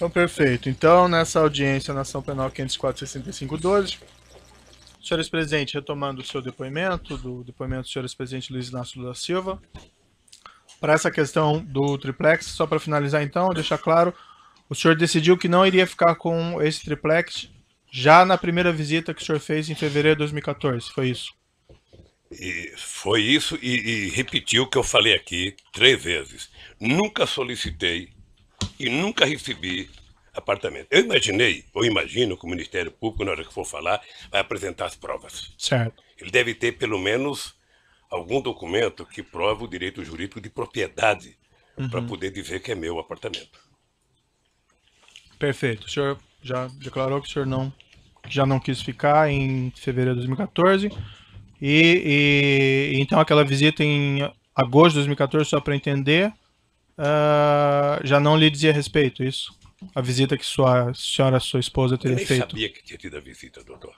Então, perfeito. Então, nessa audiência na ação penal 504-6512, senhores presidente, retomando o seu depoimento, do depoimento do senhor presidente Luiz Inácio Lula Silva, para essa questão do triplex, só para finalizar então, deixar claro, o senhor decidiu que não iria ficar com esse triplex já na primeira visita que o senhor fez em fevereiro de 2014, foi isso? E foi isso e repetiu o que eu falei aqui 3 vezes. Nunca solicitei e nunca recebi apartamento. Eu imaginei, ou imagino que o Ministério Público, na hora que for falar, vai apresentar as provas. Certo. Ele deve ter pelo menos algum documento que prova o direito jurídico de propriedade para poder dizer que é meu apartamento. Perfeito. O senhor já declarou que o senhor já não quis ficar em fevereiro de 2014. Então aquela visita em agosto de 2014, só para entender, já não lhe dizia respeito, isso? A visita que sua esposa, teria feito? Eu nem sabia que tinha tido a visita, doutor.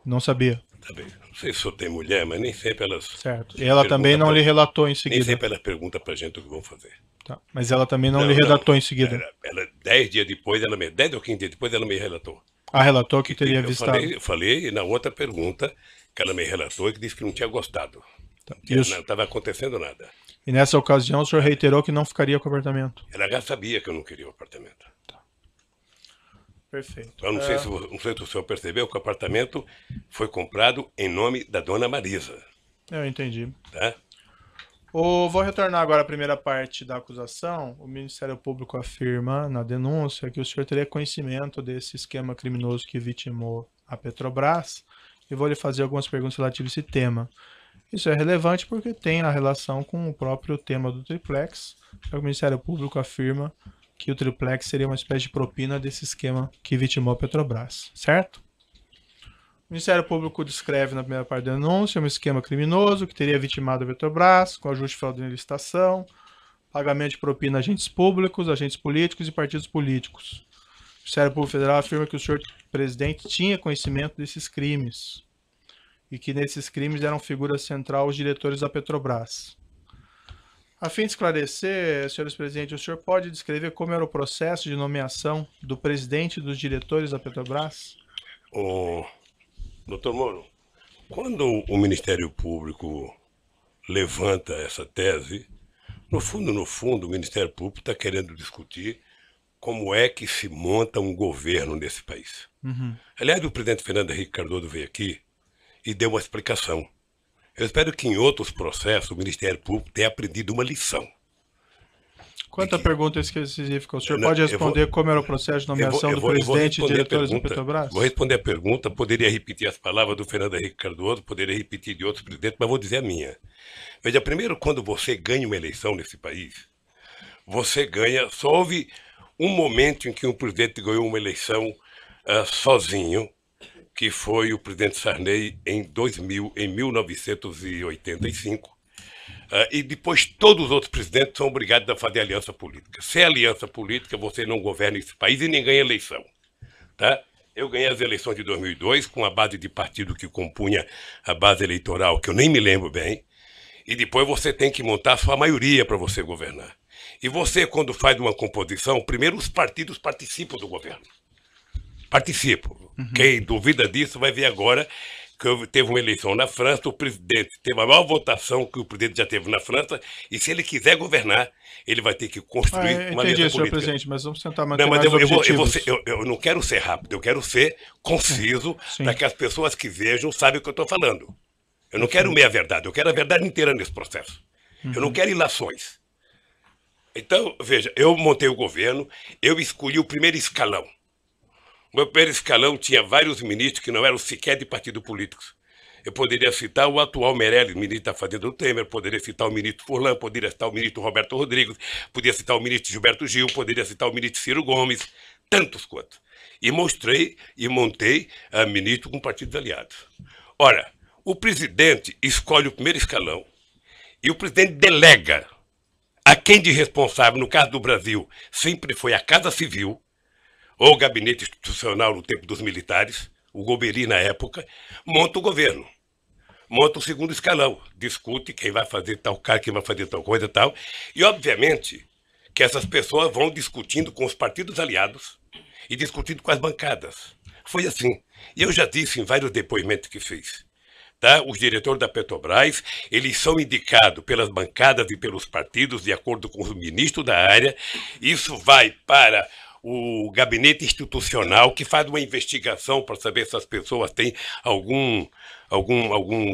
Não sabia? Também. Não sei se eu tenho mulher, mas nem sempre elas... Certo. E ela também não lhe relatou em seguida? Nem sempre elas perguntam pra gente o que vão fazer. Tá. Mas ela também não lhe relatou em seguida? Ela 10 dias depois, 10 ou 15 dias depois, ela me relatou. Ah, relatou que teria avistado? Eu falei na outra pergunta que ela me relatou e que disse que não tinha gostado. Tá. Que não estava acontecendo nada. E nessa ocasião o senhor reiterou que não ficaria com o apartamento? Ela já sabia que eu não queria o apartamento. Tá. Perfeito. Eu não sei se o senhor percebeu que o apartamento foi comprado em nome da dona Marisa. Eu entendi. Tá? Vou retornar agora à primeira parte da acusação. O Ministério Público afirma na denúncia que o senhor teria conhecimento desse esquema criminoso que vitimou a Petrobras e vou lhe fazer algumas perguntas relativas a esse tema. Isso é relevante porque tem a relação com o próprio tema do triplex. O Ministério Público afirma que o triplex seria uma espécie de propina desse esquema que vitimou a Petrobras, certo? O Ministério Público descreve na primeira parte da denúncia um esquema criminoso que teria vitimado a Petrobras com ajuste fraudulento em licitação, pagamento de propina a agentes públicos, agentes políticos e partidos políticos. O Ministério Público Federal afirma que o senhor presidente tinha conhecimento desses crimes e que nesses crimes eram figura central os diretores da Petrobras. A fim de esclarecer, senhores presidentes, o senhor pode descrever como era o processo de nomeação do presidente e dos diretores da Petrobras? Doutor Moro, quando o Ministério Público levanta essa tese, no fundo, o Ministério Público está querendo discutir como é que se monta um governo nesse país. Aliás, o presidente Fernando Henrique Cardoso veio aqui e deu uma explicação. Eu espero que em outros processos o Ministério Público tenha aprendido uma lição. Quanto à pergunta específica, o senhor pode responder como era o processo de nomeação do presidente e diretores da Petrobras? Vou responder a pergunta, poderia repetir as palavras do Fernando Henrique Cardoso, poderia repetir de outros presidentes, mas vou dizer a minha. Veja, primeiro, quando você ganha uma eleição nesse país, você ganha, só houve um momento em que um presidente ganhou uma eleição sozinho, que foi o presidente Sarney em 1985, e depois todos os outros presidentes são obrigados a fazer aliança política. Sem aliança política, você não governa esse país e nem ganha eleição. Tá? Eu ganhei as eleições de 2002 com a base de partido que compunha a base eleitoral, que eu nem me lembro bem, e depois você tem que montar a sua maioria para você governar. E você, quando faz uma composição, primeiro os partidos participam do governo. Participam. Quem duvida disso vai ver agora que teve uma eleição na França, o presidente teve a maior votação que o presidente já teve na França, e se ele quiser governar, ele vai ter que construir uma aliança política. Senhor presidente, mas vamos tentar manter não, mas mais objetivos. Eu não quero ser rápido, eu quero ser conciso para que as pessoas que vejam saibam o que eu estou falando. Eu não quero meia verdade, eu quero a verdade inteira nesse processo. Eu não quero ilações. Então, veja, eu montei o governo, eu escolhi o primeiro escalão. O meu primeiro escalão tinha vários ministros que não eram sequer de partido políticos. Eu poderia citar o atual Meirelles, ministro da Fazenda do Temer, poderia citar o ministro Furlan, poderia citar o ministro Roberto Rodrigues, poderia citar o ministro Gilberto Gil, poderia citar o ministro Ciro Gomes, tantos quantos. E mostrei e montei a ministro com partidos aliados. Ora, o presidente escolhe o primeiro escalão e o presidente delega a quem de responsável, no caso do Brasil, sempre foi a Casa Civil, ou o gabinete institucional no tempo dos militares, o Golbery na época, monta o governo. Monta o segundo escalão, discute quem vai fazer tal cara, quem vai fazer tal coisa e tal. E, obviamente, que essas pessoas vão discutindo com os partidos aliados e discutindo com as bancadas. Foi assim. E eu já disse em vários depoimentos que fiz. Tá? Os diretores da Petrobras, eles são indicados pelas bancadas e pelos partidos, de acordo com os ministros da área. Isso vai para o gabinete institucional, que faz uma investigação para saber se as pessoas têm algum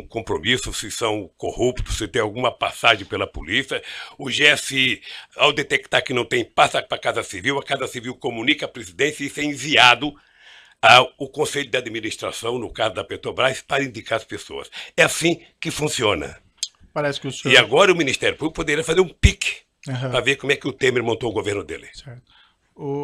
compromisso, se são corruptos, se tem alguma passagem pela polícia. O GSI, ao detectar que não tem, passa para a Casa Civil comunica à presidência e isso é enviado ao Conselho de Administração, no caso da Petrobras, para indicar as pessoas. É assim que funciona. Parece que o senhor... E agora o Ministério Público poderia fazer um pique para ver como é que o Temer montou o governo dele. Certo.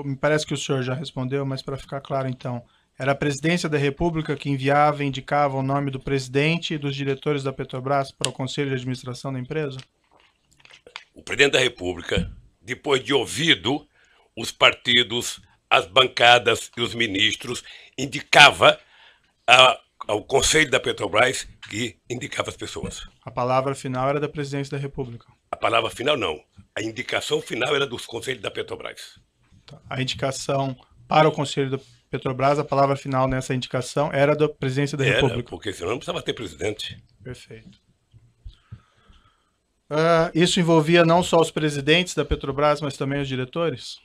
Me parece que o senhor já respondeu, mas para ficar claro então, era a Presidência da República que enviava e indicava o nome do presidente e dos diretores da Petrobras para o Conselho de Administração da empresa? O Presidente da República, depois de ouvido os partidos, as bancadas e os ministros, indicava ao Conselho da Petrobras que indicava as pessoas. A palavra final era da Presidência da República? A palavra final não. A indicação final era dos Conselhos da Petrobras. A indicação para o Conselho da Petrobras, a palavra final nessa indicação era da Presidência da República? Porque senão não precisava ter presidente. Perfeito. Isso envolvia não só os presidentes da Petrobras, mas também os diretores?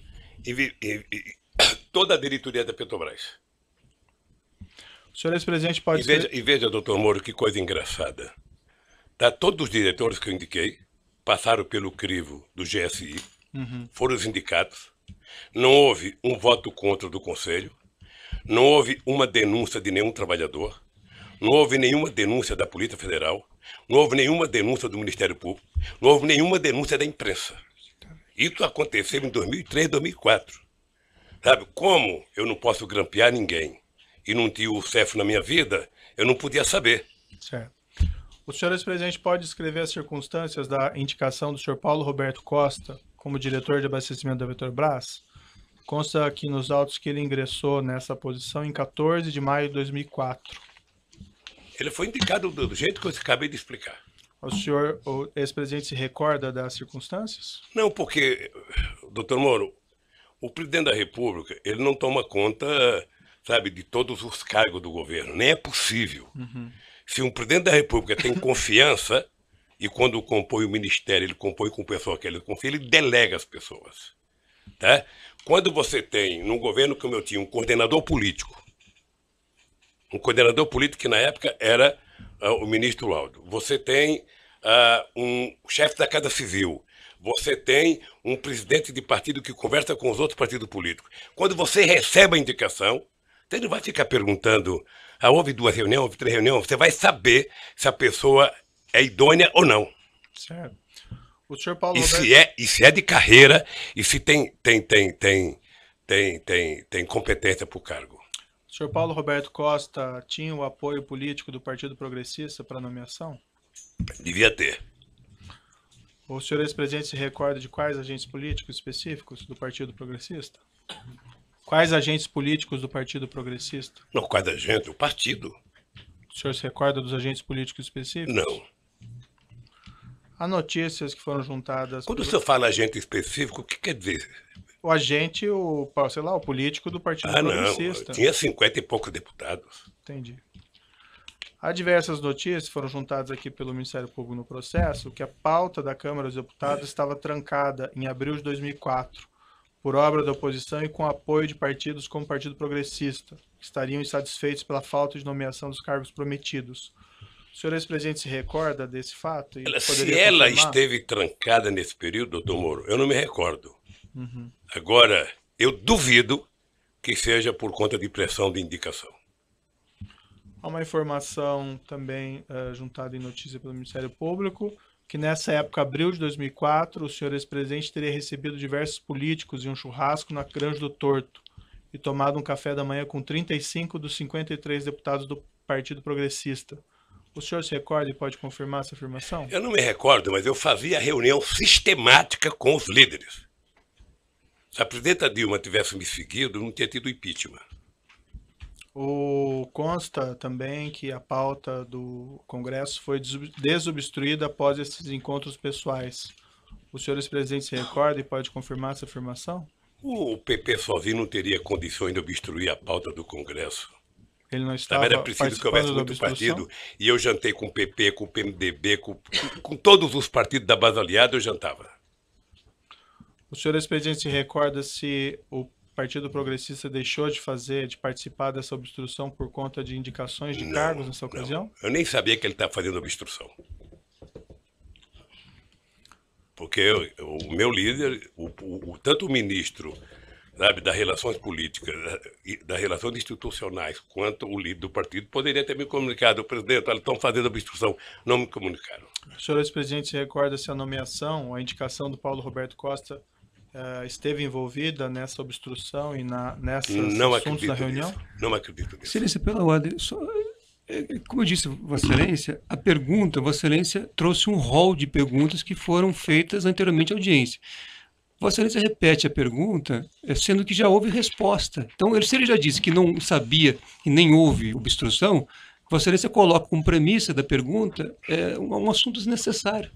Toda a diretoria da Petrobras. O senhor ex-presidente pode... E veja, doutor Moro, que coisa engraçada. Todos os diretores que eu indiquei passaram pelo crivo do GSI, foram os indicados. Não houve um voto contra do Conselho, não houve uma denúncia de nenhum trabalhador, não houve nenhuma denúncia da Polícia Federal, não houve nenhuma denúncia do Ministério Público, não houve nenhuma denúncia da imprensa. Isso aconteceu em 2003, 2004. Sabe, como eu não posso grampear ninguém e não tinha o CEF na minha vida, eu não podia saber. Certo. O senhor ex-presidente pode descrever as circunstâncias da indicação do senhor Paulo Roberto Costa como diretor de abastecimento da Petrobras? Consta aqui nos autos que ele ingressou nessa posição em 14 de maio de 2004. Ele foi indicado do jeito que eu acabei de explicar. O senhor, o ex-presidente, se recorda das circunstâncias? Não, porque, doutor Moro, o presidente da República, ele não toma conta, sabe, de todos os cargos do governo. Nem é possível. Se um presidente da República tem confiança, e quando compõe o ministério, ele compõe com pessoa que ele confia, ele delega as pessoas. Tá? Quando você tem, num governo como eu tinha, um coordenador político que na época era o ministro Laudo, você tem um chefe da Casa Civil, você tem um presidente de partido que conversa com os outros partidos políticos. Quando você recebe a indicação, você não vai ficar perguntando, houve 2 reuniões, houve 3 reuniões, você vai saber se a pessoa é idônea ou não. Certo. O senhor Paulo e se é de carreira e se tem competência para o cargo. O senhor Paulo Roberto Costa tinha o apoio político do Partido Progressista para a nomeação? Devia ter. O senhor ex-presidente se recorda de quais agentes políticos específicos do Partido Progressista? Quais agentes políticos do Partido Progressista? Não, quais agentes? O partido. O senhor se recorda dos agentes políticos específicos? Não. Há notícias que foram juntadas... Quando o senhor fala agente específico, o que quer dizer? O agente, o político do Partido Progressista. Não, tinha 50 e poucos deputados. Entendi. Há diversas notícias que foram juntadas aqui pelo Ministério Público no processo, que a pauta da Câmara dos Deputados estava trancada em abril de 2004, por obra da oposição e com apoio de partidos como o Partido Progressista, que estariam insatisfeitos pela falta de nomeação dos cargos prometidos. O senhor ex-presidente se recorda desse fato? Se ela esteve trancada nesse período, doutor Moro, eu não me recordo. Agora, eu duvido que seja por conta de pressão de indicação. Há uma informação também juntada em notícia pelo Ministério Público, que nessa época, abril de 2004, o senhor ex-presidente teria recebido diversos políticos em um churrasco na Granja do Torto e tomado um café da manhã com 35 dos 53 deputados do Partido Progressista. O senhor se recorda e pode confirmar essa afirmação? Eu não me recordo, mas eu fazia reunião sistemática com os líderes. Se a presidenta Dilma tivesse me seguido, não tinha tido impeachment. Consta também que a pauta do Congresso foi desobstruída após esses encontros pessoais. O senhor ex-presidente se recorda e pode confirmar essa afirmação? O PP sozinho não teria condições de obstruir a pauta do Congresso. Ele não estava Era preciso que houvesse muito partido, e eu jantei com o PP, com o PMDB, com todos os partidos da base aliada, eu jantava. O senhor ex-presidente se recorda se o Partido Progressista deixou de participar dessa obstrução por conta de indicações de cargos nessa ocasião? Eu nem sabia que ele estava fazendo obstrução. Porque o meu líder, tanto o ministro, sabe, das relações políticas, das relações institucionais, quanto o líder do partido, poderia ter me comunicado. Presidente, eles estão fazendo obstrução. Não me comunicaram. O senhor ex-presidente se recorda se a nomeação, a indicação do Paulo Roberto Costa esteve envolvida nessa obstrução e nesses assuntos da reunião? Nisso. Não acredito nisso. Excelência, pela ordem, como eu disse, Vossa Excelência, a pergunta, Vossa Excelência trouxe um rol de perguntas que foram feitas anteriormente à audiência. Vossa Excelência repete a pergunta, sendo que já houve resposta. Então, se ele já disse que não sabia e nem houve obstrução, Vossa Excelência coloca como premissa da pergunta um assunto desnecessário.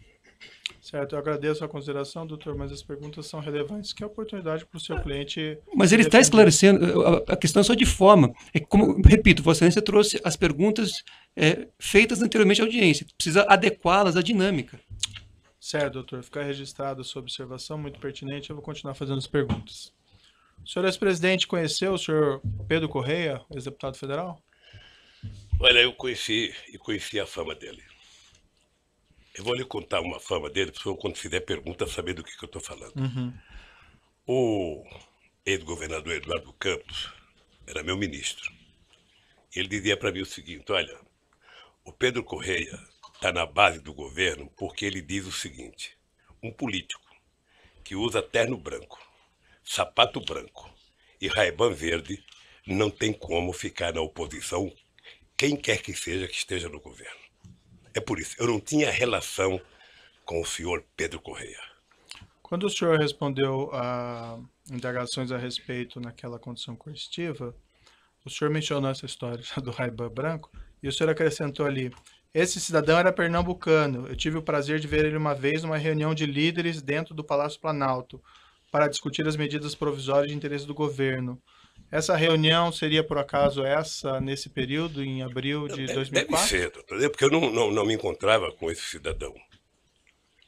Certo, eu agradeço a consideração, doutor, mas as perguntas são relevantes. Que oportunidade para o seu cliente... Mas ele está esclarecendo, a questão é só de forma. Como, repito, Vossa Excelência trouxe as perguntas feitas anteriormente à audiência. Precisa adequá-las à dinâmica. Certo, doutor. Ficar registrado a sua observação, muito pertinente. Eu vou continuar fazendo as perguntas. O senhor ex-presidente conheceu o senhor Pedro Correia, ex-deputado federal? Olha, eu conheci a fama dele. Eu vou lhe contar uma fama dele, para quando fizer pergunta, saber do que eu estou falando. Uhum. O ex-governador Eduardo Campos era meu ministro. Ele dizia para mim o seguinte: olha, o Pedro Correia está na base do governo porque ele diz o seguinte: um político que usa terno branco, sapato branco e Ray-Ban verde não tem como ficar na oposição, quem quer que seja que esteja no governo. É por isso, eu não tinha relação com o senhor Pedro Correia. Quando o senhor respondeu a indagações a respeito naquela condição coercitiva, o senhor mencionou essa história do Ray-Ban branco e o senhor acrescentou ali: esse cidadão era pernambucano, eu tive o prazer de ver ele uma vez numa reunião de líderes dentro do Palácio Planalto para discutir as medidas provisórias de interesse do governo. Essa reunião seria, por acaso, nesse período, em abril de 2004? Deve ser, doutor, porque eu não me encontrava com esse cidadão.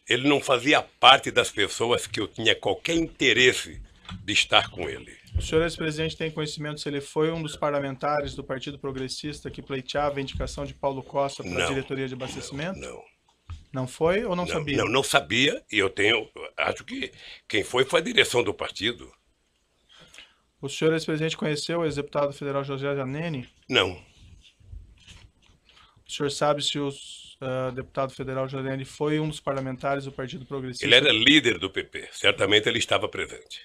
Ele não fazia parte das pessoas que eu tinha qualquer interesse de estar com ele. O senhor ex-presidente tem conhecimento se ele foi um dos parlamentares do Partido Progressista que pleiteava a indicação de Paulo Costa para a diretoria de abastecimento? Não. Não foi ou não sabia? Não sabia, e acho que quem foi a direção do partido. O senhor ex-presidente conheceu o ex-deputado federal José Janene? Não. O senhor sabe se o deputado federal Janene foi um dos parlamentares do Partido Progressista? Ele era líder do PP, certamente ele estava presente.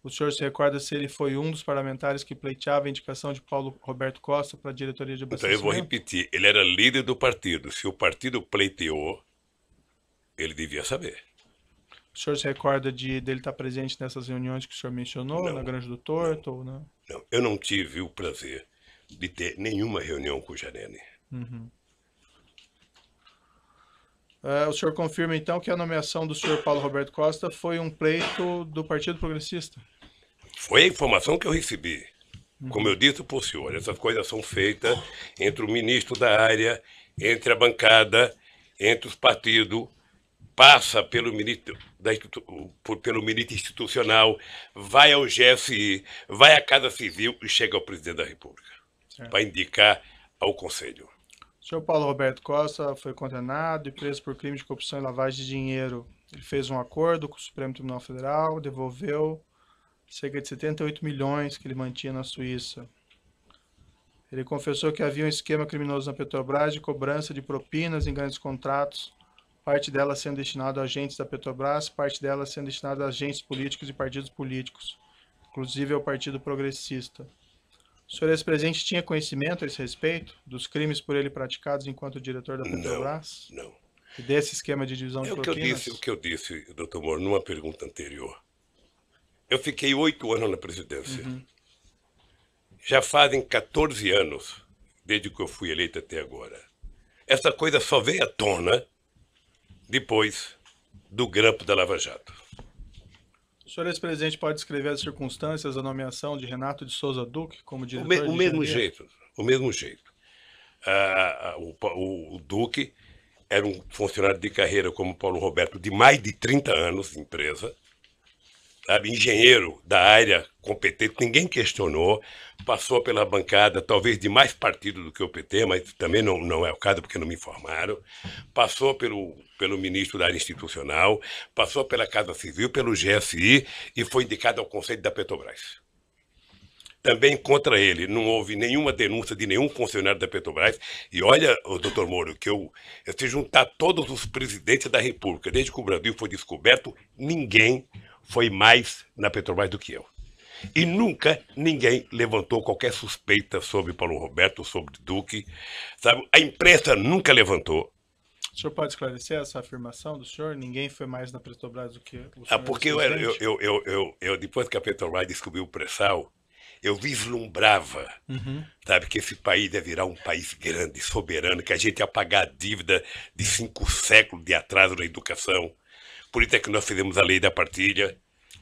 O senhor se recorda se ele foi um dos parlamentares que pleiteava a indicação de Paulo Roberto Costa para a diretoria de abastecimento? Então eu vou repetir, ele era líder do partido. Se o partido pleiteou, ele devia saber. O senhor se recorda dele estar presente nessas reuniões que o senhor mencionou, na Granja do Torto? Ou não? Não, eu não tive o prazer de ter nenhuma reunião com o Janene. Uhum. O senhor confirma, então, que a nomeação do senhor Paulo Roberto Costa foi um pleito do Partido Progressista? Foi a informação que eu recebi. Como eu disse para o senhor, essas coisas são feitas entre o ministro da área, entre a bancada, entre os partidos, passa pelo ministro institucional, vai ao GSI, vai à Casa Civil e chega ao presidente da República para indicar ao Conselho. O senhor Paulo Roberto Costa foi condenado e preso por crime de corrupção e lavagem de dinheiro. Ele fez um acordo com o Supremo Tribunal Federal, devolveu cerca de 78 milhões que ele mantinha na Suíça. Ele confessou que havia um esquema criminoso na Petrobras de cobrança de propinas em grandes contratos, parte dela sendo destinada a agentes da Petrobras, parte dela sendo destinada a agentes políticos e partidos políticos, inclusive ao Partido Progressista. O senhor ex-presidente tinha conhecimento a esse respeito dos crimes por ele praticados enquanto diretor da Petrobras? Não. E desse esquema de divisão de propinas? O que eu disse, doutor Moro, numa pergunta anterior. Eu fiquei 8 anos na presidência. Uhum. Já fazem 14 anos, desde que eu fui eleito até agora. Essa coisa só veio à tona depois do grampo da Lava Jato. O senhor ex-presidente pode descrever as circunstâncias da nomeação de Renato de Souza Duque como diretor O mesmo jeito, o mesmo jeito. O Duque era um funcionário de carreira como Paulo Roberto de mais de 30 anos de empresa, sabe, engenheiro da área competente, ninguém questionou, passou pela bancada talvez de mais partido do que o PT, mas também não é o caso porque não me informaram, passou pelo ministro da área institucional, passou pela Casa Civil, pelo GSI e foi indicado ao Conselho da Petrobras. Também contra ele não houve nenhuma denúncia de nenhum funcionário da Petrobras. E olha, doutor Moro, que se juntar todos os presidentes da República, desde que o Brasil foi descoberto, ninguém foi mais na Petrobras do que eu. E nunca ninguém levantou qualquer suspeita sobre Paulo Roberto, sobre Duque. Sabe? A imprensa nunca levantou. O senhor pode esclarecer essa afirmação do senhor? Ninguém foi mais na Petrobras do que o senhor? Porque eu depois que a Petrobras descobriu o pré-sal, eu vislumbrava, sabe, que esse país ia virar um país grande, soberano, que a gente ia pagar a dívida de 5 séculos de atraso na educação. Por isso é que nós fizemos a lei da partilha.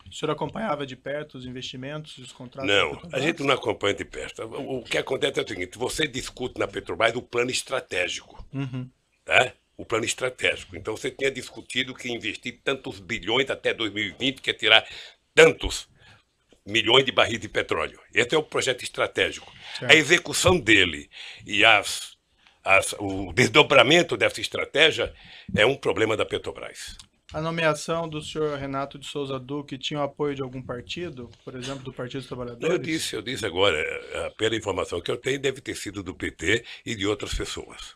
O senhor acompanhava de perto os investimentos e os contratos? Não, a gente não acompanha de perto. O que acontece é o seguinte, você discute na Petrobras o plano estratégico, tá? O plano estratégico. Então você tinha discutido que investir tantos bilhões até 2020, que é tirar tantos milhões de barris de petróleo. Esse é o projeto estratégico. Certo. A execução dele e o desdobramento dessa estratégia é um problema da Petrobras. A nomeação do senhor Renato de Souza Duque tinha o apoio de algum partido? Por exemplo, do Partido dos Trabalhadores? Eu disse agora, pela informação que eu tenho, deve ter sido do PT e de outras pessoas.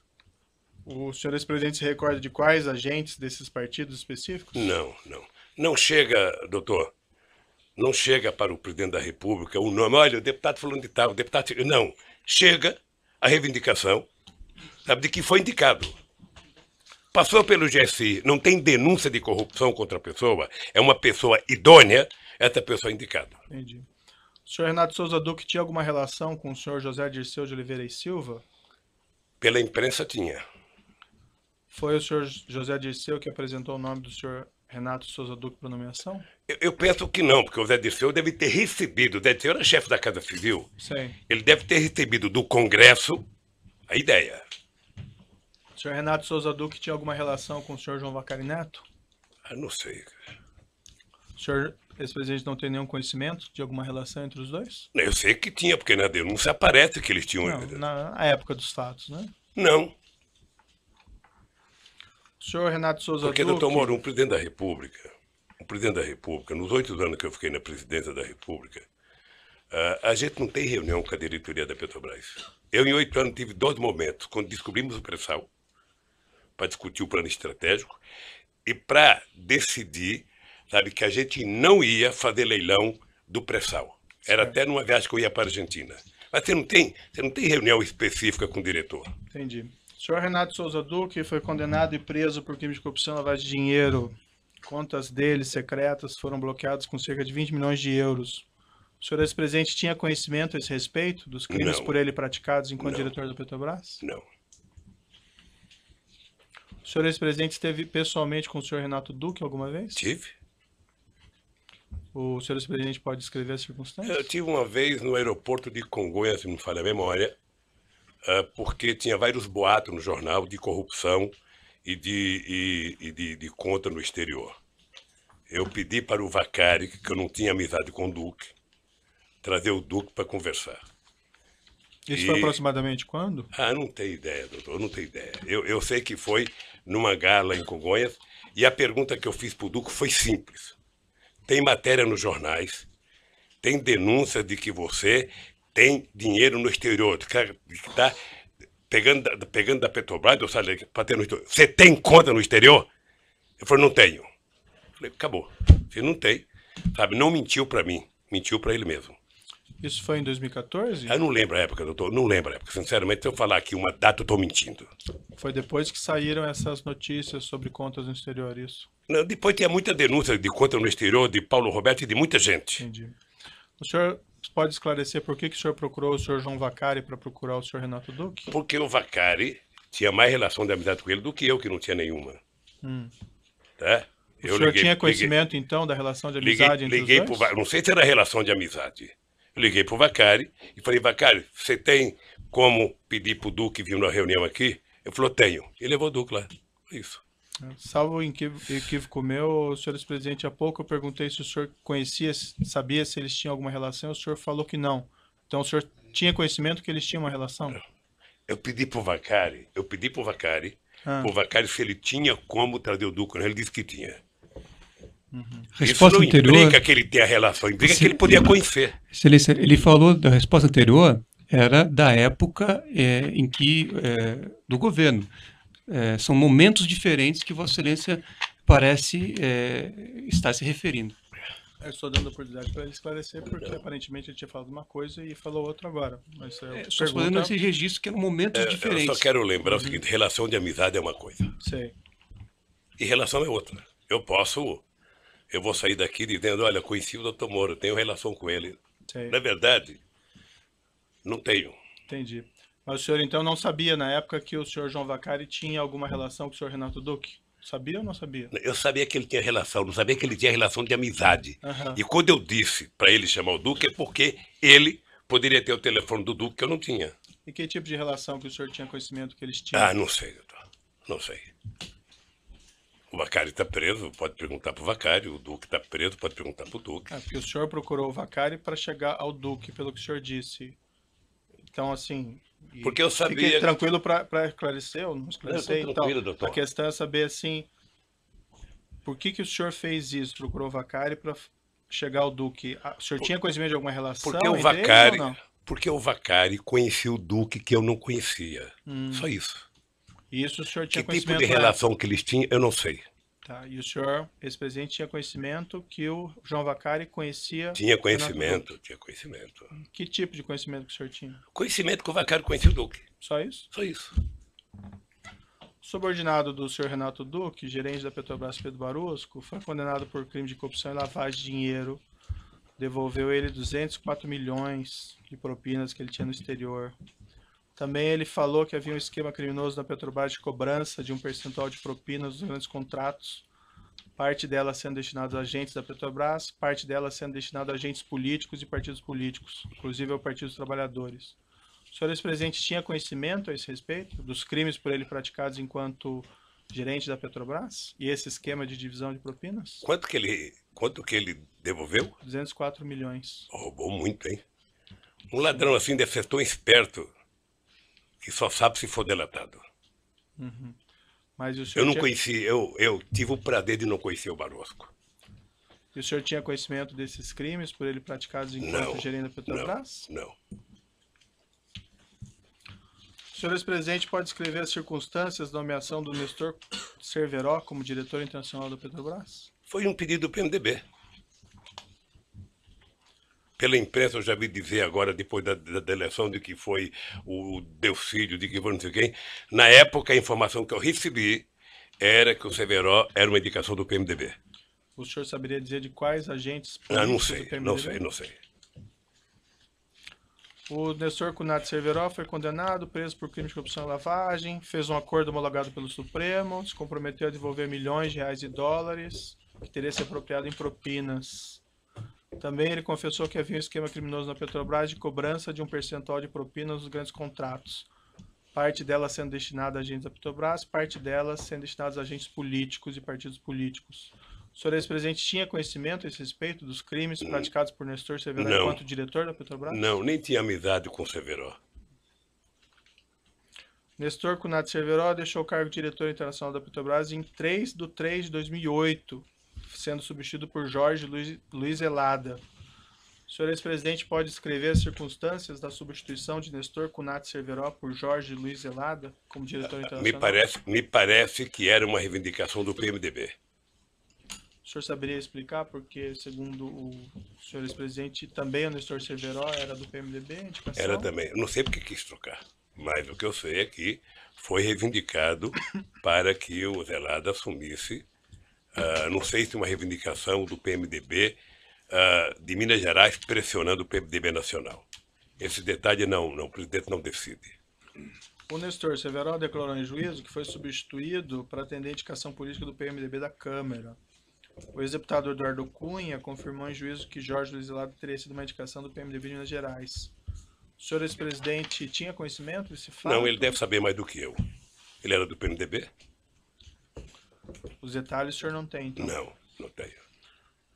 O senhor ex-presidente se recorda de quais agentes desses partidos específicos? Não. Não chega, doutor. Não chega para o presidente da República o nome, olha, o deputado falando de tal, o deputado... Não, chega a reivindicação, sabe, de que foi indicado. Passou pelo GSI, não tem denúncia de corrupção contra a pessoa, é uma pessoa idônea, essa pessoa é indicada. Entendi. O senhor Renato Souza Duque tinha alguma relação com o senhor José Dirceu de Oliveira e Silva? Pela imprensa tinha. Foi o senhor José Dirceu que apresentou o nome do senhor Renato Souza Duque para nomeação? Eu penso que não, porque o Zé Dirceu deve ter recebido, o Zé Dirceu era chefe da Casa Civil, sim, ele deve ter recebido do Congresso a ideia. O senhor Renato Souza Duque tinha alguma relação com o senhor João Vacari Neto? Não sei. O senhor ex-presidente não tem nenhum conhecimento de alguma relação entre os dois? Eu sei que tinha, porque na denúncia aparece que eles tinham... Não, na época dos fatos, né? Não. O senhor Renato Souza Porque, Duque... doutor Moro, o presidente da República, nos 8 anos que eu fiquei na presidência da República, a gente não tem reunião com a diretoria da Petrobras. Eu, em 8 anos, tive 2 momentos, quando descobrimos o pré-sal, para discutir o plano estratégico, e para decidir, sabe, que a gente não ia fazer leilão do pré-sal. Era até numa viagem que eu ia para a Argentina. Mas você não tem reunião específica com o diretor. Entendi. O senhor Renato Souza Duque foi condenado e preso por crime de corrupção e lavagem de dinheiro. Contas dele secretas foram bloqueadas com cerca de 20 milhões de euros. O senhor ex-presidente tinha conhecimento a esse respeito dos crimes por ele praticados enquanto diretor da Petrobras? Não. O senhor ex-presidente esteve pessoalmente com o senhor Renato Duque alguma vez? Tive. O senhor ex-presidente pode descrever as circunstâncias? Eu tive uma vez no aeroporto de Congonhas, se não me falha a memória, porque tinha vários boatos no jornal de corrupção e de conta no exterior. Eu pedi para o Vacari, que eu não tinha amizade com o Duque, trazer o Duque para conversar. Isso foi aproximadamente quando? Não tenho ideia, doutor, não tenho ideia. Eu sei que foi numa gala em Congonhas, e a pergunta que eu fiz para o Duque foi simples. Tem matéria nos jornais, tem denúncia de que você tem dinheiro no exterior, que está pegando da Petrobras, para ter no exterior. Você tem conta no exterior? Eu falei, não tenho. Eu falei, acabou. Você não tem. Sabe, não mentiu para mim, mentiu para ele mesmo. Isso foi em 2014? Eu não lembro a época, doutor, não lembro a época. Sinceramente, se eu falar aqui uma data, eu estou mentindo. Foi depois que saíram essas notícias sobre contas no exterior, isso? Não, depois tinha muita denúncia de conta no exterior, de Paulo Roberto e de muita gente. Entendi. O senhor pode esclarecer por que o senhor procurou o senhor João Vacari para procurar o senhor Renato Duque? Porque o Vacari tinha mais relação de amizade com ele do que eu, que não tinha nenhuma. Tá? O senhor tinha conhecimento, então, da relação de amizade entre os dois? Não sei se era relação de amizade. Eu liguei para o Vacari e falei, Vacari, você tem como pedir para o Duque vir na reunião aqui? Ele falou, tenho. E levou o Duque lá. Isso. Salvo equívoco meu, senhor ex-presidente, há pouco eu perguntei se o senhor conhecia, sabia se eles tinham alguma relação, o senhor falou que não. Então o senhor tinha conhecimento que eles tinham uma relação? Eu pedi para o Vacari, o Vacari se ele tinha como trazer o Duque, ele disse que tinha. Resposta Isso não anterior, implica que ele tenha relação, implica que ele podia conhecer. Excelência, ele falou da resposta anterior, era da época em que, do governo. São momentos diferentes que Vossa Excelência parece estar se referindo. Eu estou dando oportunidade para ele esclarecer, porque aparentemente ele tinha falado uma coisa e falou outra agora. Mas estou fazendo esse registro que eram momentos diferentes. Eu só quero lembrar o seguinte, relação de amizade é uma coisa. Sei. E relação é outra. Eu vou sair daqui dizendo, olha, conheci o Dr. Moro, tenho relação com ele. Sei. Na verdade, não tenho. Entendi. Mas o senhor então não sabia na época que o senhor João Vacari tinha alguma relação com o senhor Renato Duque? Sabia ou não sabia? Eu sabia que ele tinha relação, não sabia que ele tinha relação de amizade. Uhum. E quando eu disse para ele chamar o Duque, é porque ele poderia ter o telefone do Duque que eu não tinha. E que tipo de relação que o senhor tinha conhecimento que eles tinham? Ah, não sei, doutor. Não sei. O Vacari está preso, pode perguntar para o Vacari. O Duque está preso, pode perguntar para o Duque. Porque o senhor procurou o Vacari para chegar ao Duque, pelo que o senhor disse. Então, assim... Porque eu sabia... Fiquei tranquilo para esclarecer ou não esclarecer? Não, tranquilo, então, doutor. A questão é saber, assim, por que o senhor fez isso? Procurou o Vacari para chegar ao Duque? O senhor tinha conhecimento de alguma relação porque o Vacari, porque o Vacari conhecia o Duque que eu não conhecia. Só isso. E isso o senhor tinha que conhecimento? Que tipo de relação que eles tinham, eu não sei. Tá, e o senhor, ex-presidente, tinha conhecimento que o João Vacari conhecia... Tinha conhecimento, tinha conhecimento. Que tipo de conhecimento que o senhor tinha? Conhecimento que o Vacari conhecia o Duque. Só isso? Só isso. Subordinado do senhor Renato Duque, gerente da Petrobras Pedro Barusco, foi condenado por crime de corrupção e lavagem de dinheiro. Devolveu ele 204 milhões de propinas que ele tinha no exterior. Também ele falou que havia um esquema criminoso na Petrobras de cobrança de um percentual de propinas dos grandes contratos, parte dela sendo destinada a agentes da Petrobras, parte dela sendo destinada a agentes políticos e partidos políticos, inclusive ao Partido dos Trabalhadores. O senhor ex-presidente tinha conhecimento a esse respeito dos crimes por ele praticados enquanto gerente da Petrobras? E esse esquema de divisão de propinas? Quanto que ele devolveu? 204 milhões. Roubou muito, hein? Um ladrão assim deve ser tão esperto que só sabe se for delatado. Uhum. Mas o senhor eu não conheci, eu tive o prazer de não conhecer o Barosco. E o senhor tinha conhecimento desses crimes por ele praticados enquanto gerente da Petrobras? Não. O senhor ex-presidente pode descrever as circunstâncias da nomeação do Nestor Cerveró como diretor internacional da Petrobras? Foi um pedido do PMDB. Pela imprensa eu já vi dizer agora, depois da eleição, de que foi o Delcídio, de que foi não sei quem. Na época, a informação que eu recebi era que o Cerveró era uma indicação do PMDB. O senhor saberia dizer de quais agentes políticos não do sei, PMDB? não sei. O Nestor Cunhat Cerveró foi condenado, preso por crime de corrupção e lavagem, fez um acordo homologado pelo Supremo, se comprometeu a devolver milhões de reais e dólares, que teria se apropriado em propinas. Também ele confessou que havia um esquema criminoso na Petrobras de cobrança de um percentual de propinas nos grandes contratos. Parte dela sendo destinada a agentes da Petrobras, parte dela sendo destinada a agentes políticos e partidos políticos. O senhor ex-presidente tinha conhecimento a esse respeito dos crimes praticados por Nestor Cerveró enquanto diretor da Petrobras? Não, nem tinha amizade com o Cerveró. Nestor Cunhat Cerveró deixou o cargo de diretor internacional da Petrobras em 3/3/2008. Sendo substituído por Jorge Luiz Elada. O senhor ex-presidente pode descrever as circunstâncias da substituição de Nestor Cunhat Cerveró por Jorge Luiz Elada como diretor internacional? Me parece que era uma reivindicação do PMDB. O senhor saberia explicar porque, segundo o senhor ex-presidente, também o Nestor Cerveró era do PMDB? Indicação? Era também. Eu não sei porque quis trocar, mas o que eu sei é que foi reivindicado para que o Zelada assumisse. Não sei se uma reivindicação do PMDB de Minas Gerais pressionando o PMDB nacional. Esse detalhe o presidente não decide. O Nestor Cerveró declarou em juízo que foi substituído para atender a indicação política do PMDB da Câmara. O ex-deputado Eduardo Cunha confirmou em juízo que Jorge Luiz Zelada teria sido uma indicação do PMDB de Minas Gerais. O senhor ex-presidente tinha conhecimento desse fato? Não, ele deve saber mais do que eu. Ele era do PMDB? Os detalhes o senhor não tem, então? Não tenho.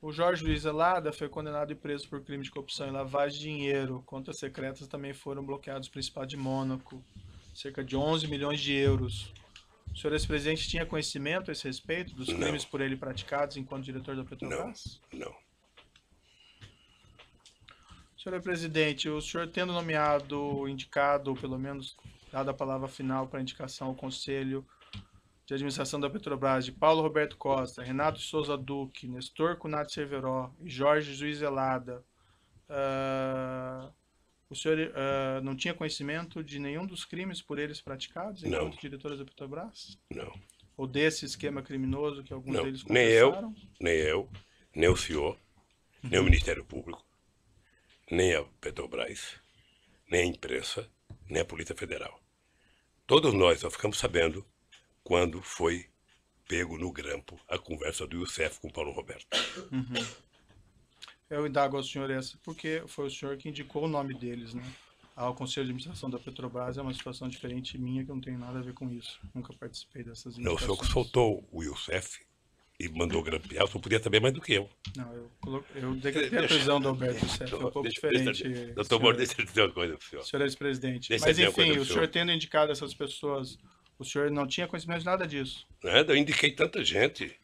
O Jorge Luiz Zelada foi condenado e preso por crime de corrupção e lavagem de dinheiro. Contas secretas também foram bloqueados no Principado de Mônaco. Cerca de 11 milhões de euros. O senhor ex-presidente tinha conhecimento a esse respeito dos crimes por ele praticados enquanto diretor da Petrobras? Não. Senhor presidente, o senhor tendo nomeado, indicado, ou pelo menos dado a palavra final para indicação ao Conselho de Administração da Petrobras de Paulo Roberto Costa, Renato Souza Duque, Nestor Cunati Cerveró e Jorge Luiz Zelada, o senhor não tinha conhecimento de nenhum dos crimes por eles praticados enquanto diretores da Petrobras? Não. Ou desse esquema criminoso que alguns deles confessaram? Nem eu, nem o senhor, nem o Ministério Público, nem a Petrobras, nem a imprensa, nem a Polícia Federal. Todos nós só ficamos sabendo quando foi pego no grampo a conversa do Youssef com Paulo Roberto. Eu indago ao senhor essa porque foi o senhor que indicou o nome deles, né? Ao Conselho de Administração da Petrobras é uma situação diferente minha, que eu não tenho nada a ver com isso. Nunca participei dessas indicações. Não, o senhor que soltou o Youssef e mandou grampear, o senhor podia saber mais do que eu. Não, eu decretei a prisão do Alberto Youssef, é um pouco diferente. Doutor Moro, deixa eu dizer uma coisa pro senhor. Senhor ex-presidente. Mas enfim, o senhor tendo indicado essas pessoas, o senhor não tinha conhecimento de nada disso? Nada, eu indiquei tanta gente.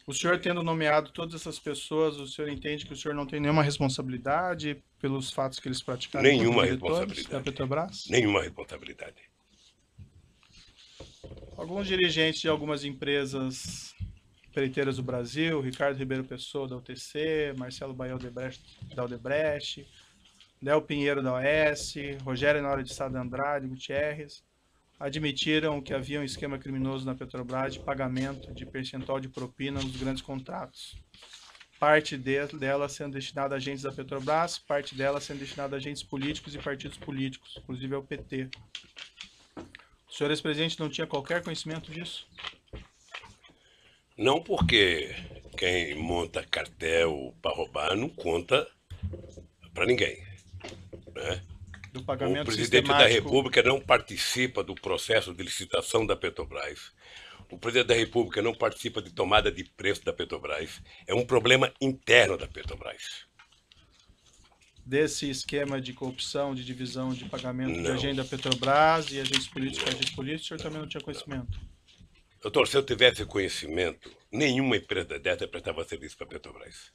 O senhor tendo nomeado todas essas pessoas, o senhor entende que o senhor não tem nenhuma responsabilidade pelos fatos que eles praticaram? Nenhuma responsabilidade. Da Petrobras? Nenhuma responsabilidade. Alguns dirigentes de algumas empresas empreiteiras do Brasil, Ricardo Ribeiro Pessoa da UTC, Marcelo Bael da Odebrecht, Léo Pinheiro da OS, Rogério Honório de Sá de Andrade Gutierrez, admitiram que havia um esquema criminoso na Petrobras de pagamento de percentual de propina nos grandes contratos. Parte dela sendo destinada a agentes da Petrobras, parte dela sendo destinada a agentes políticos e partidos políticos, inclusive ao PT. O senhor ex-presidente não tinha qualquer conhecimento disso? Não, porque quem monta cartel para roubar não conta para ninguém, né? Do pagamento o presidente da República não participa do processo de licitação da Petrobras. O presidente da República não participa de tomada de preço da Petrobras. É um problema interno da Petrobras. Desse esquema de corrupção, de divisão de pagamento de agente da Petrobras e agentes políticos, o senhor também não tinha conhecimento? Doutor, se eu tivesse conhecimento, nenhuma empresa dessa prestava serviço para a Petrobras.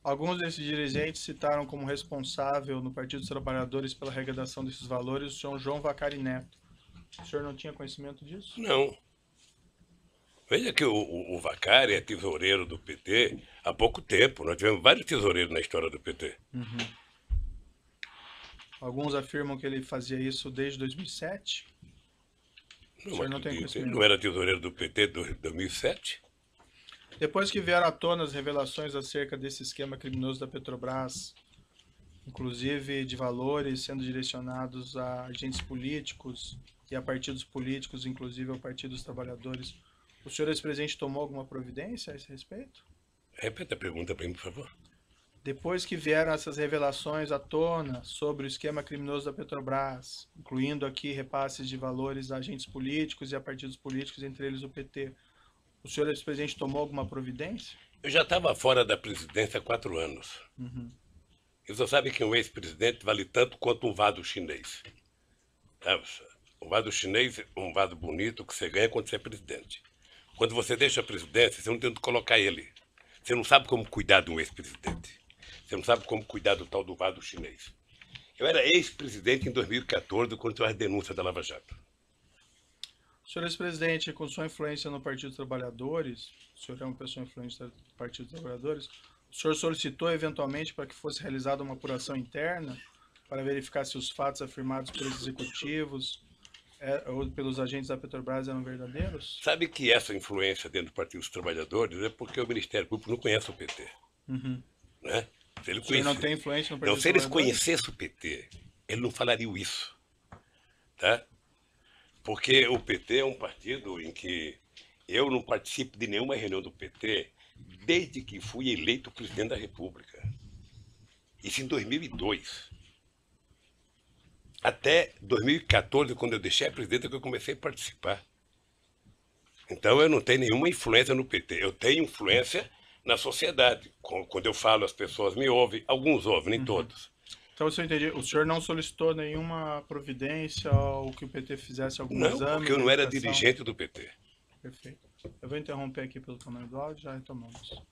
Alguns desses dirigentes citaram como responsável no Partido dos Trabalhadores pela arrecadação desses valores o senhor João Vacari Neto. O senhor não tinha conhecimento disso? Não. Veja que o Vacari é tesoureiro do PT há pouco tempo. Nós tivemos vários tesoureiros na história do PT. Alguns afirmam que ele fazia isso desde 2007? O senhor não tem conhecimento? Não era tesoureiro do PT desde 2007? Depois que vieram à tona as revelações acerca desse esquema criminoso da Petrobras, inclusive de valores sendo direcionados a agentes políticos e a partidos políticos, inclusive ao Partido dos Trabalhadores, o senhor ex-presidente tomou alguma providência a esse respeito? Repita a pergunta para mim, por favor. Depois que vieram essas revelações à tona sobre o esquema criminoso da Petrobras, incluindo aqui repasses de valores a agentes políticos e a partidos políticos, entre eles o PT, o senhor ex-presidente tomou alguma providência? Eu já estava fora da presidência há 4 anos. E você sabe que um ex-presidente vale tanto quanto um vaso chinês. Um vaso chinês é um vaso bonito que você ganha quando você é presidente. Quando você deixa a presidência, você não tem onde colocar ele. Você não sabe como cuidar de um ex-presidente. Você não sabe como cuidar do tal do vaso chinês. Eu era ex-presidente em 2014, quando teve a denúncia da Lava Jato. Senhor ex-presidente, com sua influência no Partido dos Trabalhadores, o senhor é uma pessoa influente do Partido dos Trabalhadores, o senhor solicitou eventualmente para que fosse realizada uma apuração interna para verificar se os fatos afirmados pelos executivos ou pelos agentes da Petrobras eram verdadeiros? Sabe que essa influência dentro do Partido dos Trabalhadores é porque o Ministério Público não conhece o PT. Né? Se ele o senhor não tem influência no Partido dos Trabalhadores? Se eles conhecessem o PT, ele não falaria isso. Tá? Porque o PT é um partido em que Eu não participo de nenhuma reunião do PT desde que fui eleito presidente da República. Isso em 2002. Até 2014, quando eu deixei a presidenta, que eu comecei a participar. Então eu não tenho nenhuma influência no PT. Eu tenho influência na sociedade. Quando eu falo, as pessoas me ouvem. Alguns ouvem, nem todos. Então, se eu entendi, o senhor não solicitou nenhuma providência ou que o PT fizesse algum exame? Não, porque eu não era dirigente do PT. Perfeito. Eu vou interromper aqui pelo tamanho do áudio, já retomamos.